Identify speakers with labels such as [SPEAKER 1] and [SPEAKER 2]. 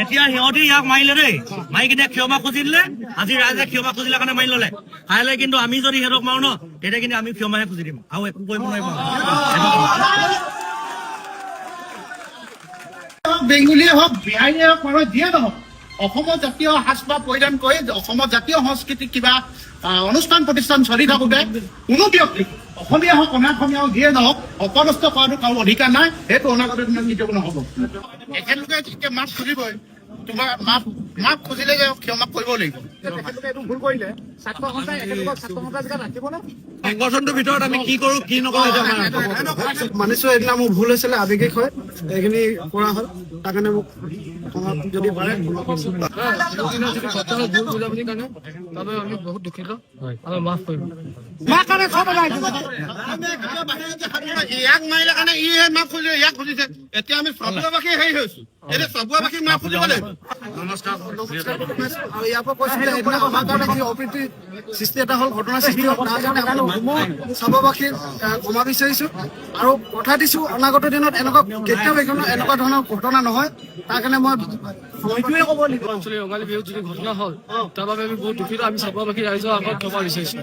[SPEAKER 1] এতিয়া সিহঁতি ইয়াক মাৰিলে দেই, মাৰি কিনে ক্ষমা খুজি দিলে। আজি ৰাইজে ক্ষমা খুজিলে কাৰণে মাৰি ললে। কাইলৈ কিন্তু আমি যদি সিহঁতক মাৰো ন, তেতিয়া কিন্তু আমি ক্ষমাহে খুজি দিম আৰু একো কৰিব নোৱাৰিব।
[SPEAKER 2] বেংগলীয়ে হওক, বিহাৰীয়ে হওক, মানুহে যিয়ে নহওক, অসমৰ জাতীয় সাজপাৰ পৰিধান কৰি অসমৰ জাতীয় সংস্কৃতিক কিবা অনুষ্ঠান প্ৰতিষ্ঠান চলি থাকোতে কোনো ব্যক্তি অসমীয়া হওক অনাঅসমীয়া হওক যিয়ে নহওক অপদস্থ কৰাটো কাৰো অধিকাৰ নাই। সেইটো অনাগত দিনত কেতিয়াও নহব। এখেতলোকে যেতিয়া মাছ খুজিবই, তোমাৰ মাপ খুজিলে যে ক্ষমা কৰিব লাগিব। তেখেতলোকে এইটো ভুল কৰিলে, ছাত্ৰ সন্থাই এখেতলোকক ছাত্ৰ সন্থাৰ জেগাত ৰাখিবনে?
[SPEAKER 1] সংগঠনটোৰ ভিতৰত আমি কি কৰো কি নকৰো
[SPEAKER 3] মানিছো, এইদিনা মোৰ ভুল হৈছিলে, আৱেগিক হয়, এইখিনি কৰা হ'ল। তাৰ কাৰণে মোক যদি পাৰে
[SPEAKER 4] ভুল বুজাবুজিৰ কাৰণে তাতে আমি বহুত দুখিত আৰু মাফ কৰিব।
[SPEAKER 2] ইয়াক মাৰিলে কাৰণে ইহে মাপ খুজিলে, ইয়াক খুজিছে। এতিয়া আমি চবুৱাবাসী হেৰি হৈছো, এতিয়া চবুৱাবাসী মাপ খুজিব লাগিব।
[SPEAKER 3] আৰু ইয়াৰ পৰা কৈছো যে সেইদিনা আমাৰ কাৰণে যি অপ্ৰীতি সৃষ্টি এটা হ'ল, ঘটনা সৃষ্টি হ'ল, তাৰ কাৰণে আমি চাববাসী ক্ষমা বিচাৰিছো আৰু কথা দিছো অনাগত দিনত কেতিয়াও এনেকুৱা ধৰণৰ ঘটনা নহয়। তাৰ কাৰণে মই হয়টোৱে ক'ব লাগিব।
[SPEAKER 4] অঞ্চলৰ ৰঙালী বিহুত যদি ঘটনা হ'ল, তাৰ বাবে আমি বহুত দুখিত। আমি চাববাসী ৰাইজৰ আগত ক্ষমা বিচাৰিছো।